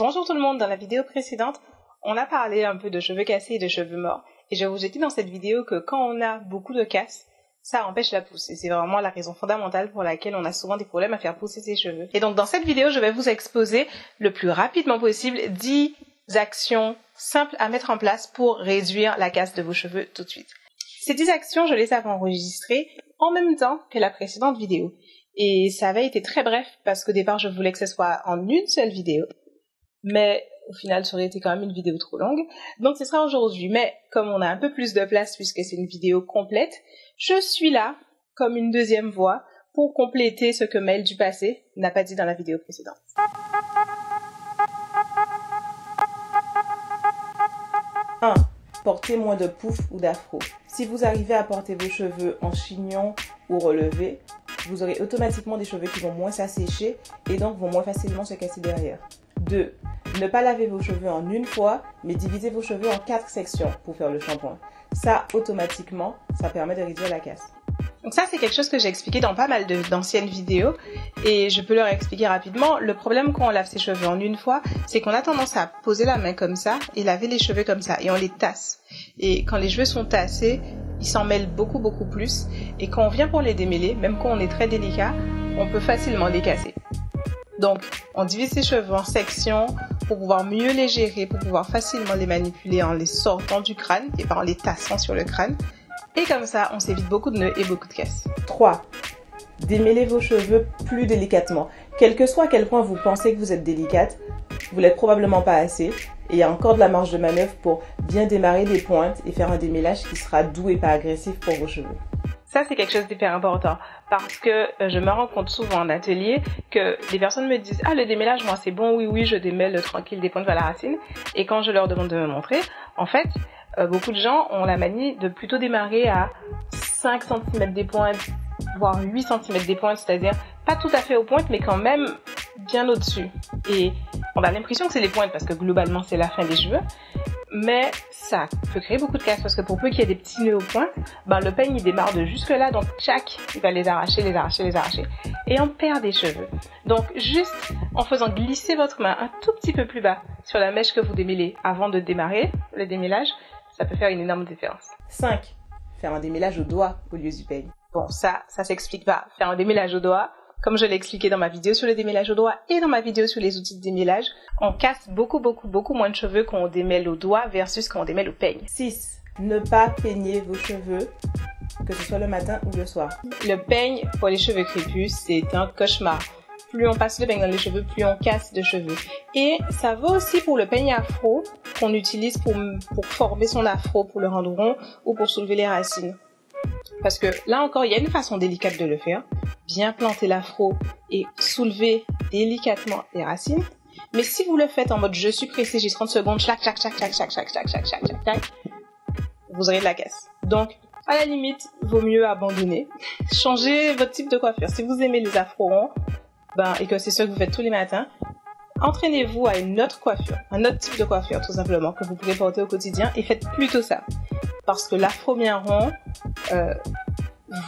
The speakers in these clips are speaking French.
Bonjour tout le monde, dans la vidéo précédente, on a parlé un peu de cheveux cassés et de cheveux morts. Et je vous ai dit dans cette vidéo que quand on a beaucoup de casse, ça empêche la pousse. Et c'est vraiment la raison fondamentale pour laquelle on a souvent des problèmes à faire pousser ses cheveux. Et donc dans cette vidéo, je vais vous exposer le plus rapidement possible 10 actions simples à mettre en place pour réduire la casse de vos cheveux tout de suite. Ces 10 actions, je les avais enregistrées en même temps que la précédente vidéo. Et ça avait été très bref parce qu'au départ, je voulais que ce soit en une seule vidéo. Mais au final, ça aurait été quand même une vidéo trop longue. Donc ce sera aujourd'hui. Mais comme on a un peu plus de place puisque c'est une vidéo complète, je suis là comme une deuxième voix pour compléter ce que Mel du passé n'a pas dit dans la vidéo précédente. 1. Portez moins de pouf ou d'afro. Si vous arrivez à porter vos cheveux en chignon ou relevé, vous aurez automatiquement des cheveux qui vont moins s'assécher et donc vont moins facilement se casser derrière. 2. Ne pas laver vos cheveux en une fois, mais diviser vos cheveux en 4 sections pour faire le shampoing. Ça, automatiquement, ça permet de réduire la casse. Donc ça, c'est quelque chose que j'ai expliqué dans pas mal d'anciennes vidéos et je peux leur expliquer rapidement. Le problème quand on lave ses cheveux en une fois, c'est qu'on a tendance à poser la main comme ça et laver les cheveux comme ça et on les tasse. Et quand les cheveux sont tassés, ils s'en mêlent beaucoup plus et quand on vient pour les démêler, même quand on est très délicat, on peut facilement les casser. Donc, on divise ses cheveux en sections pour pouvoir mieux les gérer, pour pouvoir facilement les manipuler en les sortant du crâne et pas en les tassant sur le crâne. Et comme ça, on s'évite beaucoup de nœuds et beaucoup de casses. 3. Démêlez vos cheveux plus délicatement. Quel que soit à quel point vous pensez que vous êtes délicate, vous l'êtes probablement pas assez. Et il y a encore de la marge de manœuvre pour bien démarrer les pointes et faire un démêlage qui sera doux et pas agressif pour vos cheveux. Ça, c'est quelque chose d'hyper important parce que je me rends compte souvent en atelier que les personnes me disent « Ah, le démêlage, moi, c'est bon, oui, je démêle tranquille des pointes vers la racine. » Et quand je leur demande de me montrer, en fait, beaucoup de gens ont la manie de plutôt démarrer à 5 cm des pointes, voire 8 cm des pointes, c'est-à-dire pas tout à fait aux pointes, mais quand même bien au-dessus. Et on a l'impression que c'est les pointes parce que globalement, c'est la fin des cheveux. Mais ça peut créer beaucoup de casse parce que pour peu qu'il y ait des petits nœuds aux pointes, le peigne il démarre de jusque là, donc tchac, il va les arracher et on perd des cheveux. Donc juste en faisant glisser votre main un tout petit peu plus bas sur la mèche que vous démêlez avant de démarrer le démêlage, ça peut faire une énorme différence. 5. Faire un démêlage au doigt au lieu du peigne. Bon, ça s'explique pas. Faire un démêlage au doigt, comme je l'ai expliqué dans ma vidéo sur le démêlage au doigt et dans ma vidéo sur les outils de démêlage, on casse beaucoup moins de cheveux quand on démêle au doigt versus quand on démêle au peigne. 6. Ne pas peigner vos cheveux, que ce soit le matin ou le soir. Le peigne pour les cheveux crépus, c'est un cauchemar. Plus on passe le peigne dans les cheveux, plus on casse de cheveux. Et ça vaut aussi pour le peigne afro qu'on utilise pour former son afro, pour le rendre rond ou pour soulever les racines. Parce que là encore, il y a une façon délicate de le faire. Bien planter l'afro et soulever délicatement les racines. Mais si vous le faites en mode je suis pressé, j'ai 30 secondes, chac, vous aurez de la casse. Donc, à la limite, vaut mieux abandonner. Changez votre type de coiffure. Si vous aimez les afros ronds, et que c'est ce que vous faites tous les matins, entraînez-vous à une autre coiffure, un autre type de coiffure tout simplement, que vous pourrez porter au quotidien et faites plutôt ça. Parce que l'afro bien rond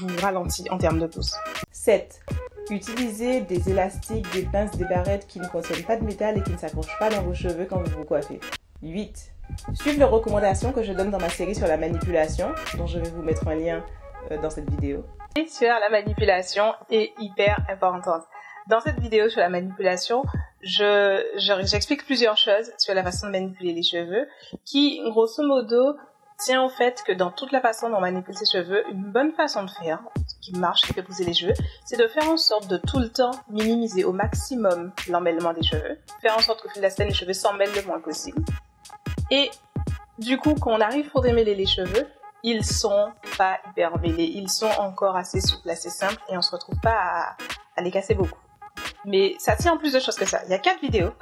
vous ralentit en termes de pouce. 7. Utilisez des élastiques, des pinces, des barrettes qui ne contiennent pas de métal et qui ne s'accrochent pas dans vos cheveux quand vous vous coiffez. 8. Suivez les recommandations que je donne dans ma série sur la manipulation, dont je vais vous mettre un lien dans cette vidéo. Et sur la manipulation est hyper importante. Dans cette vidéo sur la manipulation, j'explique plusieurs choses sur la façon de manipuler les cheveux qui, grosso modo, tient au fait que dans toute la façon dont on manipule ses cheveux, une bonne façon de faire, qui marche, qui fait pousser les cheveux, c'est de faire en sorte de tout le temps minimiser au maximum l'emmêlement des cheveux, faire en sorte qu'au fil de la semaine, les cheveux s'emmêlent le moins possible. Et du coup, quand on arrive pour démêler les cheveux, ils sont pas hyper mêlés, ils sont encore assez souples, assez simples, et on se retrouve pas à les casser beaucoup. Mais ça tient en plus de choses que ça. Il y a 4 vidéos,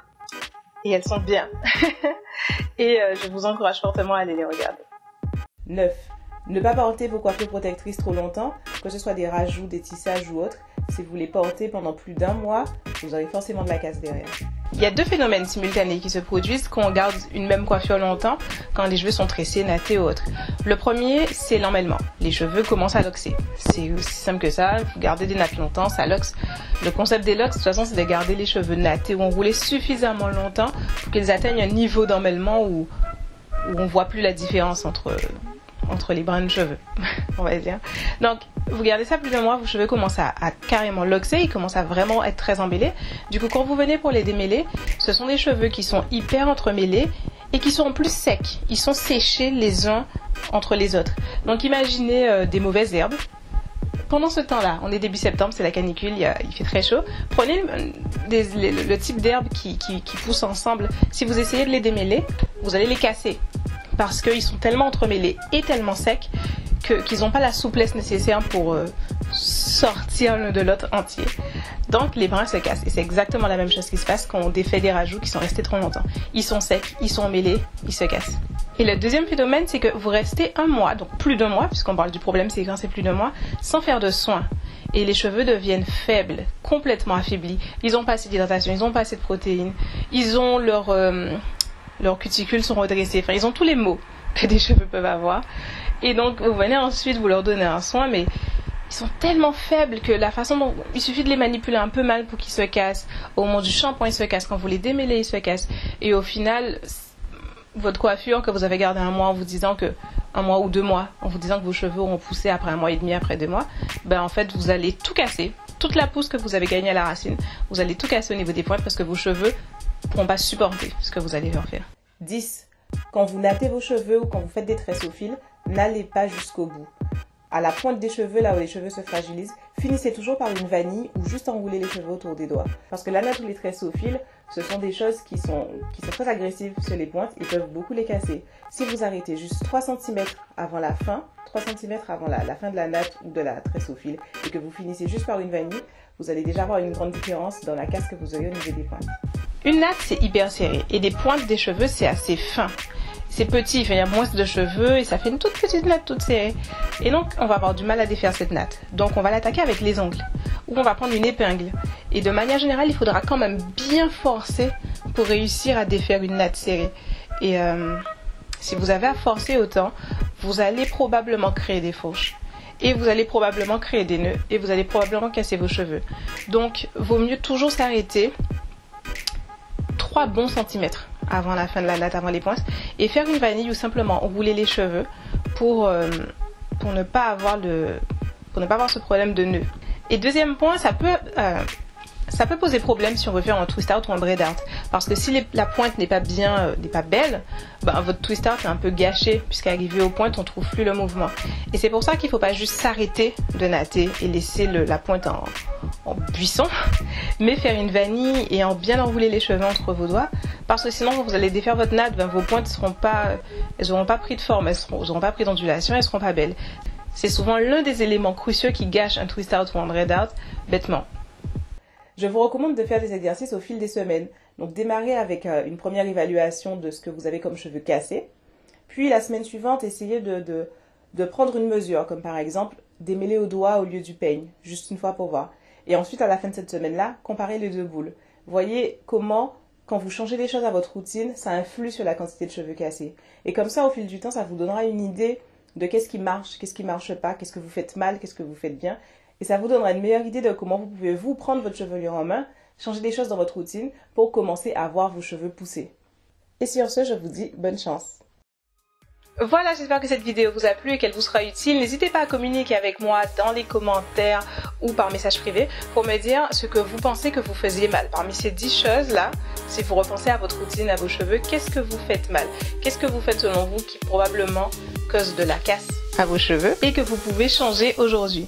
et elles sont bien. Et je vous encourage fortement à aller les regarder. 9. Ne pas porter vos coiffures protectrices trop longtemps, que ce soit des rajouts, des tissages ou autres. Si vous les portez pendant plus d'1 mois, vous aurez forcément de la casse derrière. Il y a deux phénomènes simultanés qui se produisent quand on garde une même coiffure longtemps, quand les cheveux sont tressés, nattés ou autres. Le premier, c'est l'emmêlement. Les cheveux commencent à loxer. C'est aussi simple que ça, vous gardez des nattes longtemps, ça loxe. Le concept des locks, de toute façon, c'est de garder les cheveux nattés ou enroulés suffisamment longtemps pour qu'ils atteignent un niveau d'emmêlement où on voit plus la différence entre les brins de cheveux, on va dire. Donc, vous gardez ça plus d'un mois, vos cheveux commencent à carrément loxer, ils commencent à vraiment être très emmêlés. Du coup, quand vous venez pour les démêler, ce sont des cheveux qui sont hyper entremêlés et qui sont en plus secs. Ils sont séchés les uns entre les autres. Donc, imaginez des mauvaises herbes. Pendant ce temps-là, on est début septembre, c'est la canicule, il fait très chaud. Prenez le type d'herbes qui poussent ensemble. Si vous essayez de les démêler, vous allez les casser. Parce qu'ils sont tellement entremêlés et tellement secs qu'ils n'ont pas la souplesse nécessaire pour sortir l'un de l'autre entier. Donc les brins se cassent. Et c'est exactement la même chose qui se passe quand on défait des rajouts qui sont restés trop longtemps. Ils sont secs, ils sont emmêlés, ils se cassent. Et le deuxième phénomène, c'est que vous restez un mois, donc plus d'un mois, puisqu'on parle du problème, c'est quand c'est plus d'un mois, sans faire de soins. Et les cheveux deviennent faibles, complètement affaiblis. Ils n'ont pas assez d'hydratation, ils n'ont pas assez de protéines, ils ont leurs cuticules sont redressées, enfin ils ont tous les maux que des cheveux peuvent avoir. Et donc vous venez ensuite vous leur donner un soin, mais ils sont tellement faibles que la façon dont il suffit de les manipuler un peu mal pour qu'ils se cassent. Au moment du shampoing ils se cassent, quand vous les démêlez ils se cassent. Et au final, votre coiffure que vous avez gardée un mois en vous disant que un mois ou 2 mois, en vous disant que vos cheveux auront poussé après 1 mois et demi, après 2 mois, ben en fait vous allez tout casser. Toute la pousse que vous avez gagnée à la racine, vous allez tout casser au niveau des pointes parce que vos cheveux ne pourront pas supporter ce que vous allez leur faire. 10. Quand vous nattez vos cheveux ou quand vous faites des tresses au fil, n'allez pas jusqu'au bout. À la pointe des cheveux, là où les cheveux se fragilisent, finissez toujours par une vanille ou juste enrouler les cheveux autour des doigts. Parce que la natte ou les tresses au fil, ce sont des choses qui sont très agressives sur les pointes et peuvent beaucoup les casser. Si vous arrêtez juste 3 cm avant la fin, 3 cm avant la fin de la natte ou de la tresse au fil et que vous finissez juste par une vanille, vous allez déjà voir une grande différence dans la casse que vous aurez au niveau des pointes. Une natte, c'est hyper serré et des pointes des cheveux, c'est assez fin. C'est petit, il y a moins de cheveux et ça fait une toute petite natte toute serrée. Et donc, on va avoir du mal à défaire cette natte. Donc, on va l'attaquer avec les ongles ou on va prendre une épingle. Et de manière générale, il faudra quand même bien forcer pour réussir à défaire une natte serrée. Et si vous avez à forcer autant, vous allez probablement créer des fourches. Et vous allez probablement créer des nœuds et vous allez probablement casser vos cheveux. Donc, vaut mieux toujours s'arrêter 3 bons centimètres avant la fin de la natte, avant les pointes, et faire une vanille ou simplement rouler les cheveux pour ne pas avoir ce problème de nœud. Et deuxième point, ça peut poser problème si on veut faire un twist out ou un braid out, parce que si la pointe n'est pas belle, ben, votre twist out est un peu gâché, puisqu'arrivé aux pointes on trouve plus le mouvement. Et c'est pour ça qu'il ne faut pas juste s'arrêter de natter et laisser la pointe en buisson, mais faire une vanille et bien enrouler les cheveux entre vos doigts, parce que sinon quand vous allez défaire votre natte, ben, vos pointes n'auront pas pris de forme, elles n'auront pas pris d'ondulation, elles seront pas belles. C'est souvent l'un des éléments cruciaux qui gâche un twist out ou un braid out bêtement. Je vous recommande de faire des exercices au fil des semaines. Donc démarrez avec une première évaluation de ce que vous avez comme cheveux cassés. Puis la semaine suivante, essayez de prendre une mesure, comme par exemple démêler au doigt au lieu du peigne, juste une fois pour voir. Et ensuite, à la fin de cette semaine-là, comparez les 2 boules. Voyez comment, quand vous changez les choses à votre routine, ça influe sur la quantité de cheveux cassés. Et comme ça, au fil du temps, ça vous donnera une idée de qu'est-ce qui marche pas, qu'est-ce que vous faites mal, qu'est-ce que vous faites bien. Et ça vous donnera une meilleure idée de comment vous pouvez vous prendre votre chevelure en main, changer des choses dans votre routine pour commencer à voir vos cheveux pousser. Et sur ce, je vous dis bonne chance. Voilà, j'espère que cette vidéo vous a plu et qu'elle vous sera utile. N'hésitez pas à communiquer avec moi dans les commentaires ou par message privé pour me dire ce que vous pensez que vous faisiez mal. Parmi ces 10 choses-là, si vous repensez à votre routine, à vos cheveux, qu'est-ce que vous faites mal? Qu'est-ce que vous faites selon vous qui probablement cause de la casse à vos cheveux et que vous pouvez changer aujourd'hui?